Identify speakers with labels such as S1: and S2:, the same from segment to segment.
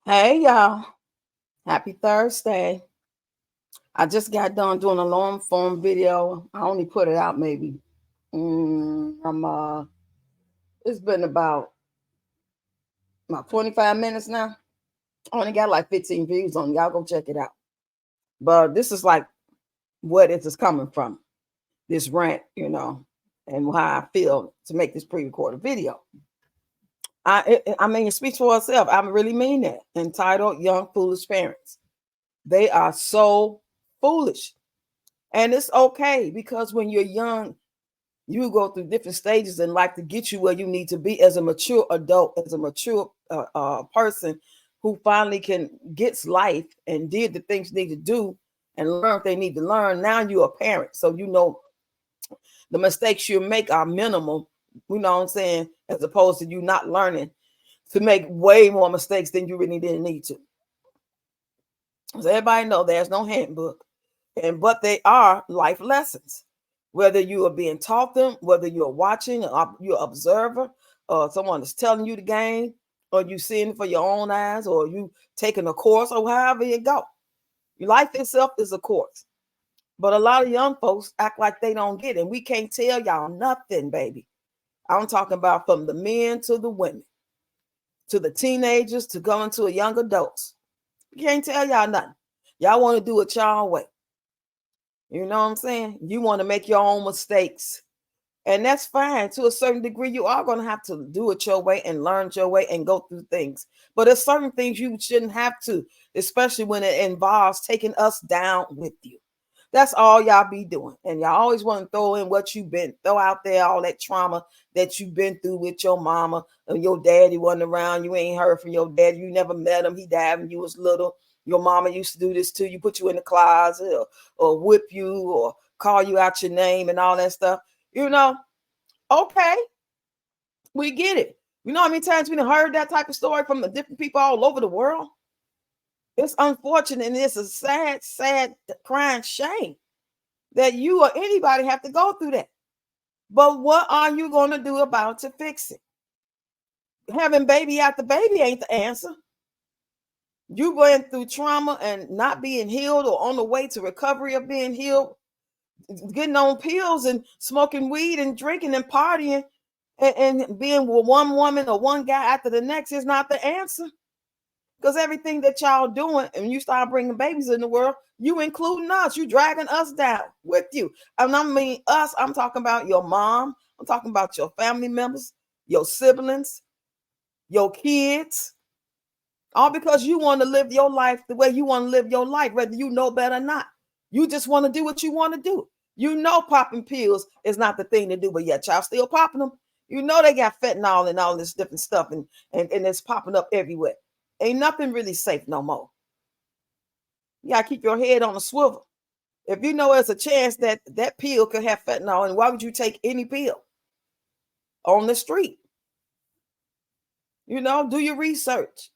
S1: Hey y'all, happy Thursday. I just got done doing a long form video. I only put it out maybe. I'm it's been about 25 minutes now. I only got like 15 views on it. Y'all go check it out. But this is like what it is coming from. This rant, and how I feel to make this pre-recorded video. I mean, it speaks for itself. I really mean that. Entitled Young Foolish Parents. They are so foolish. And it's okay because when you're young, you go through different stages in life to get you where you need to be as a mature adult, as a mature person who finally can gets life and did the things they need to do and learn what they need to learn. Now you're a parent, so you know the mistakes you make are minimal. You know what I'm saying? As opposed to you not learning to make way more mistakes than you really didn't need to. So everybody know there's no handbook, but they are life lessons. Whether you are being taught them, whether you're watching, or you're an observer, or someone is telling you the game, or you seeing it for your own eyes, or you taking a course, or however you go. Your life itself is a course. But a lot of young folks act like they don't get it. And we can't tell y'all nothing, baby. I'm talking about from the men to the women, to the teenagers, to going to a young adults. You can't tell y'all nothing. Y'all want to do it y'all way. You know what I'm saying? You want to make your own mistakes. And that's fine. To a certain degree, you are going to have to do it your way and learn your way and go through things. But there's certain things you shouldn't have to, especially when it involves taking us down with you. That's all y'all be doing. And y'all always want to throw in what you've been, throw out there all that trauma that you've been through with your mama and your daddy wasn't around. You ain't heard from your daddy. You never met him. He died when you was little. Your mama used to do this to you, put you in the closet or whip you or call you out your name and all that stuff. You know, okay, we get it. You know how many times we have heard that type of story from the different people all over the world? It's unfortunate and it's a sad, sad crying shame that you or anybody have to go through that. But what are you going to do about to fix it? Having baby after baby ain't the answer. You going through trauma and not being healed or on the way to recovery of being healed, getting on pills and smoking weed and drinking and partying and being with one woman or one guy after the next is not the answer. Because everything that y'all doing, and you start bringing babies in the world, you including us, you dragging us down with you. And I mean us, I'm talking about your mom, I'm talking about your family members, your siblings, your kids, all because you want to live your life the way you want to live your life, whether you know better or not. You just want to do what you want to do. You know popping pills is not the thing to do, but yet y'all still popping them. You know they got fentanyl and all this different stuff, and it's popping up everywhere. Ain't nothing really safe no more. You gotta keep your head on a swivel. If you know there's a chance that that pill could have fentanyl, and why would you take any pill on the street? You know, do your research.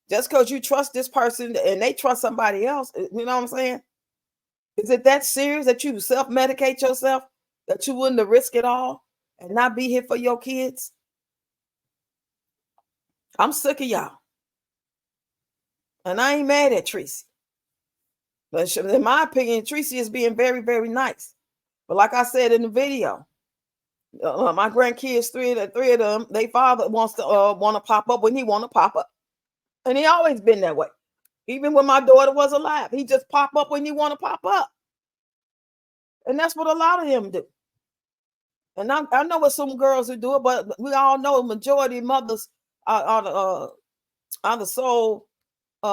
S1: Just because you trust this person and they trust somebody else, you know what I'm saying? Is it that serious that you self-medicate yourself, that you wouldn't risk it all and not be here for your kids? I'm sick of y'all. And I ain't mad at Tracy. But in my opinion, Tracy is being very, very nice. But like I said in the video, my grandkids, three of them, they father wants to want to pop up when he want to pop up, and he always been that way. Even when my daughter was alive, he just pop up when he want to pop up, and that's what a lot of them do. And I know what some girls who do it, but we all know majority mothers are the sole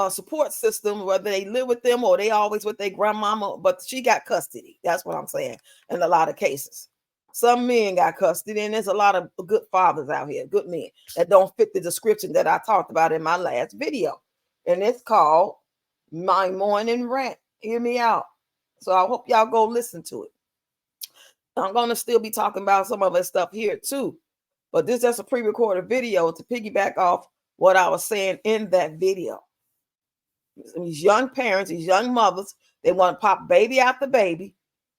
S1: support system, whether they live with them or they always with their grandmama. But she got custody. That's what I'm saying in a lot of cases. Some men got custody, and there's a lot of good fathers out here, good men that don't fit the description that I talked about in my last video. And it's called My Morning Rant. Hear me out. So I hope y'all go listen to it. I'm going to still be talking about some of this stuff here too. But this is just a pre-recorded video to piggyback off what I was saying in that video. These young parents, these young mothers, they want to pop baby after baby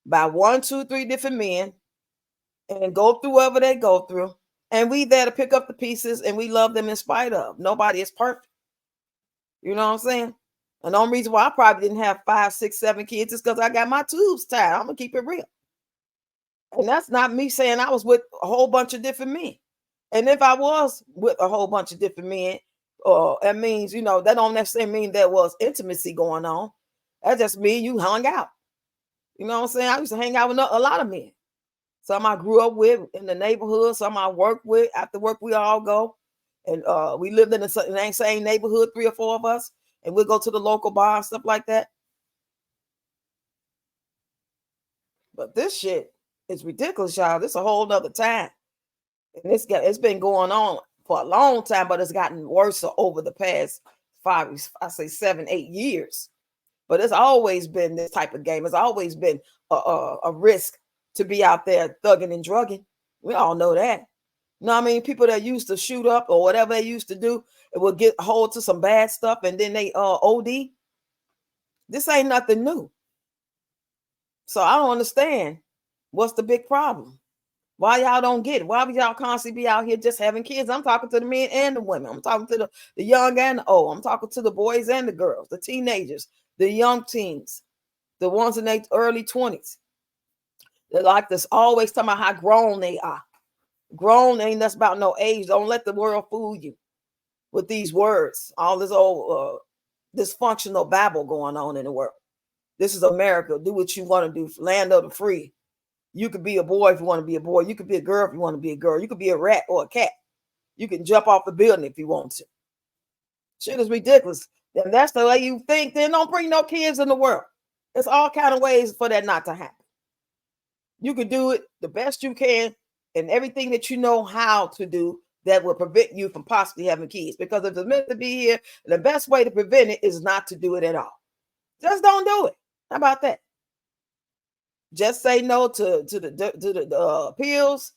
S1: by 1, 2, 3 different men and go through whatever they go through. And we there to pick up the pieces, and we love them in spite of. Nobody is perfect. You know what I'm saying? And the only reason why I probably didn't have 5, 6, 7 kids is because I got my tubes tied. I'm gonna keep it real. And that's not me saying I was with a whole bunch of different men. And if I was with a whole bunch of different men, that means, that don't necessarily mean there was intimacy going on. That just mean you hung out. You know what I'm saying? I used to hang out with a lot of men. Some I grew up with in the neighborhood, some I worked with. After work, we all go. And we lived in the same neighborhood, 3 or 4 of us. And we'll go to the local bar and stuff like that. But this shit is ridiculous, y'all. This is a whole nother time. And it's been going on for a long time, but it's gotten worse over the past 7, 8 years. But it's always been this type of game. It's always been a risk to be out there thugging and drugging. We all know that. You know what I mean? People that used to shoot up or whatever they used to do, it will get hold to some bad stuff and then they OD. This ain't nothing new. So I don't understand what's the big problem. Why y'all don't get it? Why would y'all constantly be out here just having kids? I'm talking to the men and the women. I'm talking to the young and the old. I'm talking to the boys and the girls, the teenagers, the young teens, the ones in their early 20s. They're like this, always talking about how grown they are. Grown ain't that's about no age. Don't let the world fool you with these words. All this old dysfunctional babble going on in the world. This is America. Do what you want to do. Land of the free. You could be a boy if you want to be a boy. You could be a girl if you want to be a girl. You could be a rat or a cat. You can jump off the building if you want to. Shit is ridiculous. Then that's the way you think. Then don't bring no kids in the world. There's all kind of ways for that not to happen. You can do it the best you can and everything that you know how to do that will prevent you from possibly having kids. Because if it's meant to be here, the best way to prevent it is not to do it at all. Just don't do it. How about that? Just say no to the pills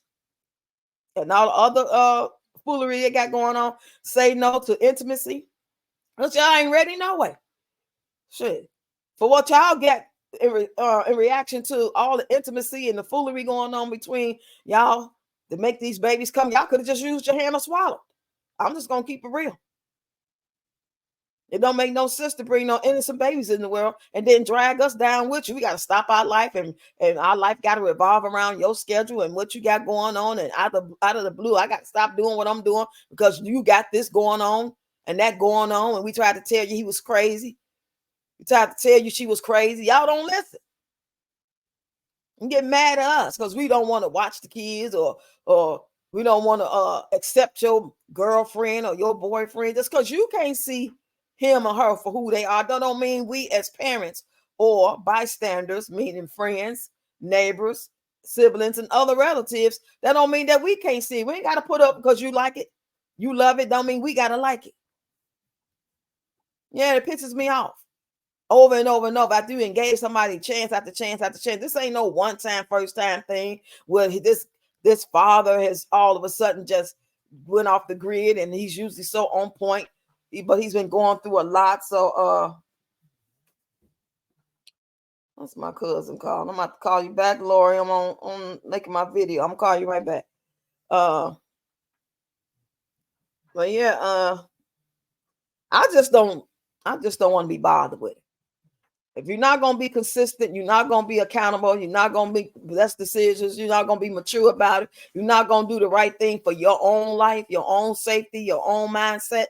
S1: and all the other foolery they got going on. Say no to intimacy. Because y'all ain't ready no way. Shit. For what y'all get in reaction to all the intimacy and the foolery going on between y'all to make these babies come, y'all could have just used your hand or swallowed. I'm just going to keep it real. It don't make no sense to bring no innocent babies in the world and then drag us down with you. We got to stop our life, and our life got to revolve around your schedule and what you got going on. And out of the blue, I got to stop doing what I'm doing because you got this going on and that going on. And we tried to tell you he was crazy. We tried to tell you she was crazy. Y'all don't listen. And get mad at us because we don't want to watch the kids or we don't want to accept your girlfriend or your boyfriend just because you can't see him or her for who they are. That don't mean we as parents or bystanders, meaning friends, neighbors, siblings, and other relatives, that don't mean that we can't see. We ain't got to put up because you like it. You love it. Don't mean we got to like it. Yeah, it pisses me off. Over and over and over. After you engage somebody chance after chance after chance. This ain't no one time, first time thing where this father has all of a sudden just went off the grid and he's usually so on point. But he's been going through a lot. So that's my cousin calling. I'm about to call you back, Lori. I'm on making my video. I'm gonna call you right back. But yeah, I just don't want to be bothered with it. If you're not gonna be consistent, you're not gonna be accountable, you're not gonna make best decisions, you're not gonna be mature about it, you're not gonna do the right thing for your own life, your own safety, your own mindset.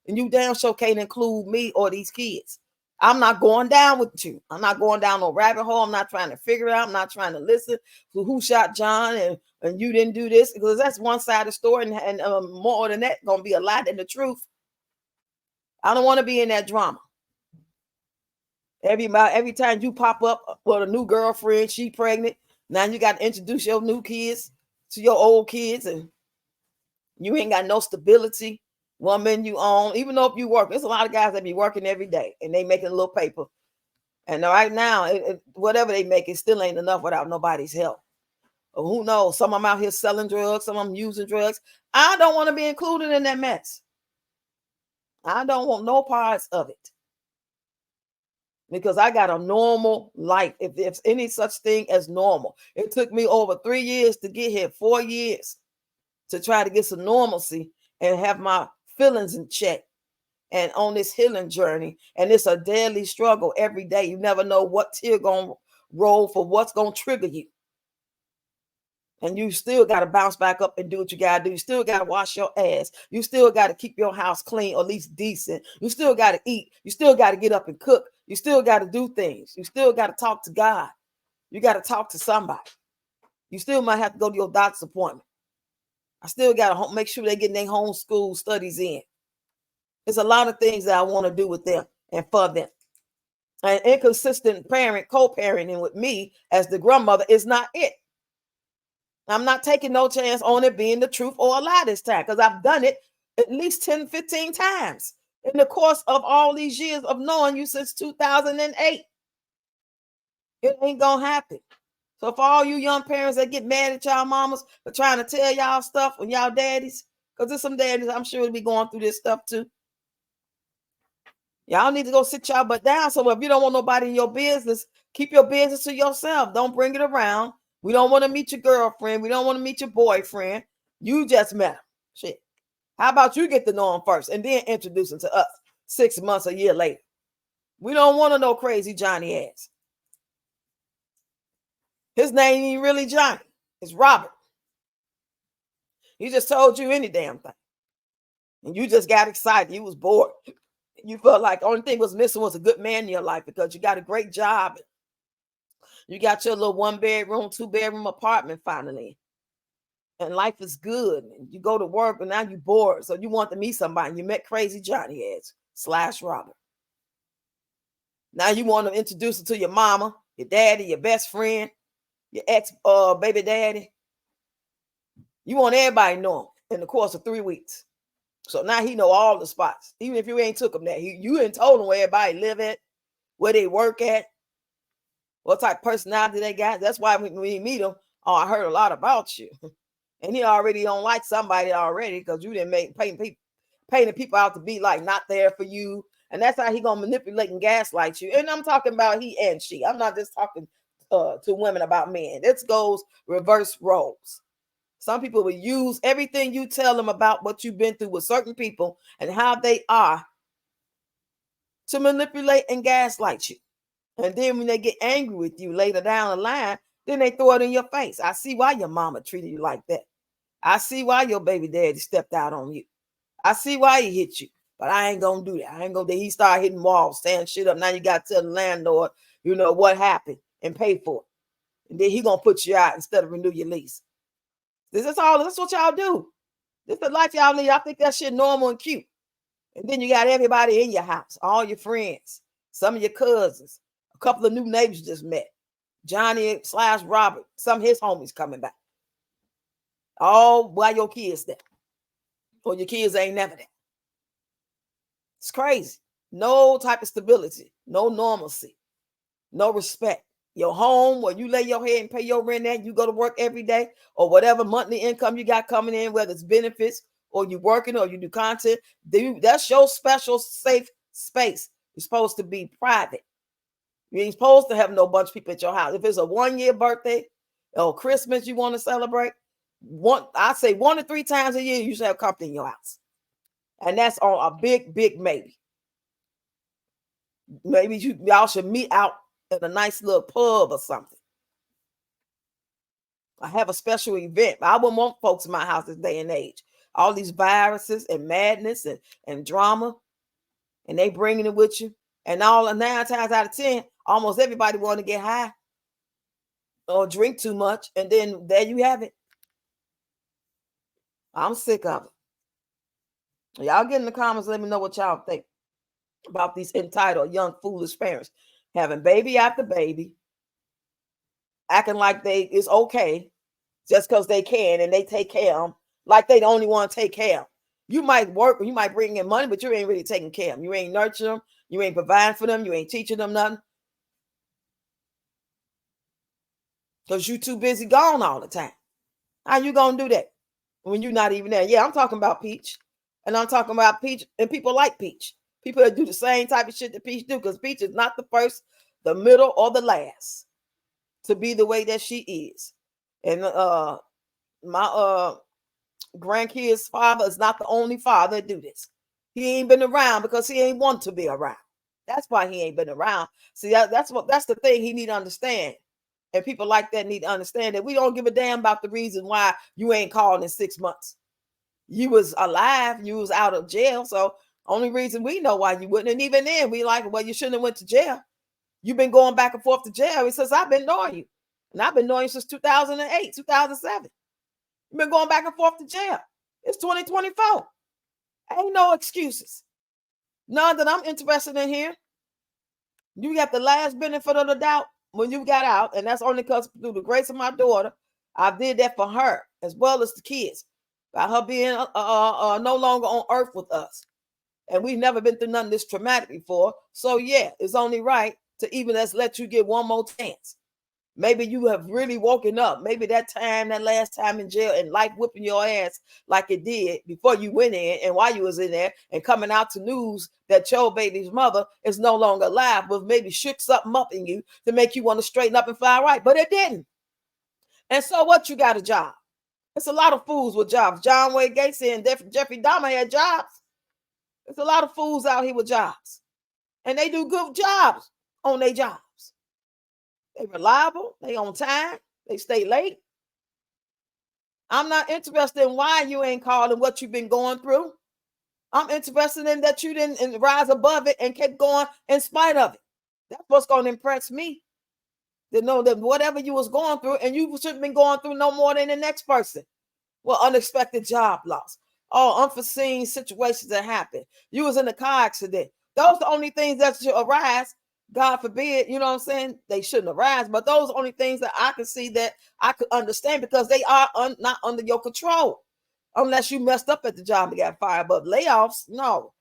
S1: And you damn sure can't include me or these kids. I'm not going down with you. I'm not going down no rabbit hole. I'm not trying to figure out. I'm not trying to listen to who shot John and you didn't do this because that's one side of the story. And more than that, going to be a lie than the truth. I don't want to be in that drama. Every time you pop up with a new girlfriend, she pregnant. Now you got to introduce your new kids to your old kids and you ain't got no stability. Woman you own, even though if you work, there's a lot of guys that be working every day and they making a little paper. And right now, whatever they make, it still ain't enough without nobody's help. Or who knows? Some of them out here selling drugs, some of them using drugs. I don't want to be included in that mess. I don't want no parts of it. Because I got a normal life. If there's any such thing as normal. It took me over 3 years to get here, 4 years to try to get some normalcy and have my feelings in check and on this healing journey. And it's a daily struggle every day. You never know what tear gonna roll for what's gonna trigger you. And you still got to bounce back up and do what you got to do. You still got to wash your ass. You still got to keep your house clean, or at least decent. You still got to eat. You still got to get up and cook. You still got to do things. You still got to talk to God. You got to talk to somebody. You still might have to go to your doctor's appointment. I still got to make sure they're getting their homeschool studies in. There's a lot of things that I want to do with them and for them. An inconsistent parent, co-parenting with me as the grandmother is not it. I'm not taking no chance on it being the truth or a lie this time, because I've done it at least 10, 15 times in the course of all these years of knowing you since 2008. It ain't gonna happen. So for all you young parents that get mad at y'all mamas for trying to tell y'all stuff when y'all daddies, because there's some daddies I'm sure will be going through this stuff too. Y'all need to go sit y'all butt down somewhere. If you don't want nobody in your business, keep your business to yourself. Don't bring it around. We don't want to meet your girlfriend. We don't want to meet your boyfriend. You just met him. Shit. How about you get to know him first and then introduce him to us 6 months, a year later? We don't want to know crazy Johnny ass. His name ain't really Johnny. It's Robert. He just told you any damn thing. And you just got excited. You was bored. You felt like the only thing was missing was a good man in your life, because you got a great job. You got your little 1-bedroom, 2-bedroom apartment finally. And life is good. And you go to work and now you're bored. So you want to meet somebody. You met crazy Johnny ass / Robert. Now you want to introduce him to your mama, your daddy, your best friend, your ex baby daddy. You want everybody to know him in the course of 3 weeks. So now he know all the spots. Even if you ain't took him there. You ain't told him where everybody live at, where they work at, what type of personality they got. That's why when we meet him, oh, I heard a lot about you. And he already don't like somebody already, because you didn't painting people out to be like not there for you. And that's how he gonna manipulate and gaslight you. And I'm talking about he and she. I'm not just talking to women about men. This goes reverse roles. Some people will use everything you tell them about what you've been through with certain people and how they are to manipulate and gaslight you. And then when they get angry with you later down the line, then they throw it in your face. I see why your mama treated you like that. I see why your baby daddy stepped out on you. I see why he hit you. But I ain't gonna do that. I ain't gonna. He started hitting walls, standing shit up. Now you got to tell the landlord, what happened and pay for it. And then he gonna put you out instead of renew your lease. This is all. That's what y'all do. This is the life y'all lead. I think that shit normal and cute. And then you got everybody in your house, all your friends, some of your cousins, a couple of new neighbors just met. Johnny / Robert, some of his homies coming back. All while your kids there. Or your kids ain't never there. It's crazy. No type of stability, no normalcy, no respect. Your home where you lay your head and pay your rent at, you go to work every day, or whatever monthly income you got coming in, whether it's benefits or you working or you do content, that's your special safe space. You're supposed to be private. You ain't supposed to have no bunch of people at your house. If it's a 1-year birthday or Christmas you want to celebrate, I say 1 to 3 times a year you should have company in your house. And that's on a big, big maybe. Maybe y'all should meet out at a nice little pub or something. I have a special event. I wouldn't want folks in my house this day and age. All these viruses and madness and drama, and they bringing it with you. And 9 times out of 10, almost everybody want to get high or drink too much. And then there you have it. I'm sick of it. Y'all get in the comments. Let me know what y'all think about these entitled young foolish parents having baby after baby, acting like it's okay just because they can and they take care of them like they the only one to take care of them. You might work, you might bring in money, but you ain't really taking care of them. You ain't nurturing them. You ain't providing for them. You ain't teaching them nothing. Because you too busy gone all the time. How you going to do that when you're not even there? Yeah, I'm talking about Peach. And I'm talking about Peach, and people like Peach. People that do the same type of shit that Peach do, because Peach is not the first, the middle, or the last to be the way that she is. And my grandkid's father is not the only father that do this. He ain't been around because he ain't want to be around. That's why he ain't been around. See, that's the thing he need to understand. And people like that need to understand that we don't give a damn about the reason why you ain't called in 6 months. You was alive, you was out of jail. So only reason we know why you wouldn't. And even then, we like, well, you shouldn't have went to jail. You've been going back and forth to jail. He says, I've been knowing you. And I've been knowing you since 2008, 2007. You've been going back and forth to jail. It's 2024. Ain't no excuses. None that I'm interested in here. You got the last benefit of the doubt when you got out, and that's only because through the grace of my daughter, I did that for her as well as the kids, by her being no longer on earth with us. And we've never been through nothing this traumatic before. So yeah, it's only right to even let you get one more chance. Maybe you have really woken up. Maybe that last time in jail and life whipping your ass like it did before you went in and while you was in there and coming out to news that your baby's mother is no longer alive, but maybe shook something up in you to make you want to straighten up and fly right. But it didn't. And so what? You got a job. It's a lot of fools with jobs. John Wayne Gacy and Jeffrey Dahmer had jobs. There's a lot of fools out here with jobs. And they do good jobs on their jobs. They reliable. They on time. They stay late. I'm not interested in why you ain't called and what you've been going through. I'm interested in that you didn't rise above it and kept going in spite of it. That's what's going to impress me. To know that whatever you was going through, and you shouldn't been going through no more than the next person. Well, unexpected job loss. Oh, unforeseen situations that happen. You was in a car accident. Those are the only things that should arise. God forbid, you know what I'm saying? They shouldn't arise, but those are only things that I can see that I could understand because they are not under your control. Unless you messed up at the job and got fired. But layoffs, no.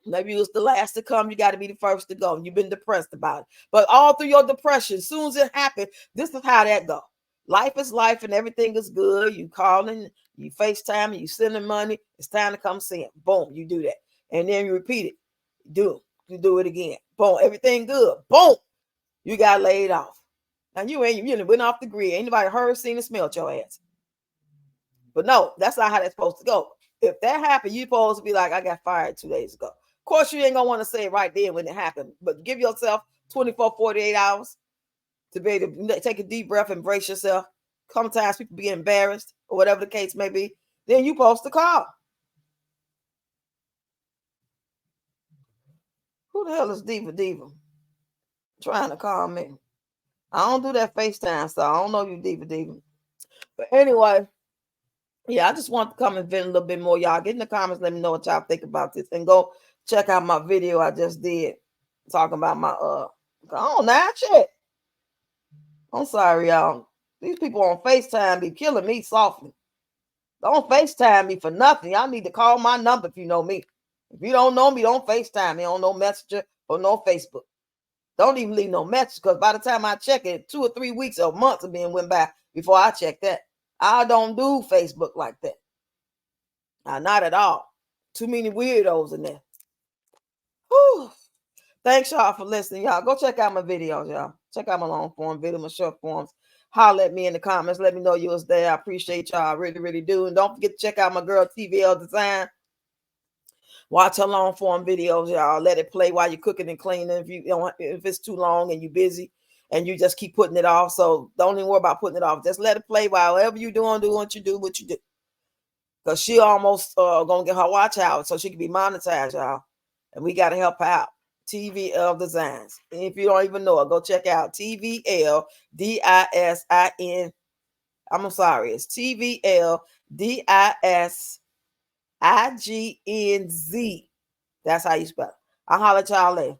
S1: Maybe it was the last to come. You got to be the first to go. You've been depressed about it. But all through your depression, as soon as it happened, this is how that go. Life is life and everything is good. You calling, you FaceTime, you sending money. It's time to come see him. Boom, you do that. And then you repeat it. You do it again. Boom, everything good. Boom, you got laid off. Now you went off the grid. Ain't nobody heard, seen, and smelled your ass. But no, that's not how that's supposed to go. If that happened, you're supposed to be like, I got fired 2 days ago. Of course, you ain't going to want to say it right then when it happened. But give yourself 24, 48 hours to be able to take a deep breath and brace yourself. Sometimes people be embarrassed or whatever the case may be. Then you're supposed to call. Who the hell is Diva? Trying to call me. I don't do that FaceTime, so I don't know you, Diva. But anyway, yeah, I just want to come and vent a little bit more. Y'all get in the comments, let me know what y'all think about this, and go check out my video I just did talking about my go on now, shit. I'm sorry, y'all. These people on FaceTime be killing me softly. Don't FaceTime me for nothing. Y'all need to call my number if you know me. If you don't know me, don't FaceTime me on no Messenger or no Facebook. Don't even leave no message, because by the time I check it, 2 or 3 weeks or months have been went by before I check that. I don't do Facebook like that. Not at all. Too many weirdos in there. Whew. Thanks, y'all, for listening. Y'all go check out my videos, y'all. Check out my long form video, my short forms. Holler at me in the comments. Let me know you was there. I appreciate y'all. I really, really do. And don't forget to check out my girl TVL Design. Watch her long form videos, y'all. Let it play while you're cooking and cleaning. If it's too long and you're busy and you just keep putting it off. So don't even worry about putting it off. Just let it play while whatever you're doing, do what you do. Because she almost gonna get her watch out so she can be monetized, y'all. And we gotta help her out. TVL Designs. And if you don't even know it, go check out TVL DISIN. I'm sorry, it's TVL DISIGNZ. That's how you spell it. I'll holler at y'all later.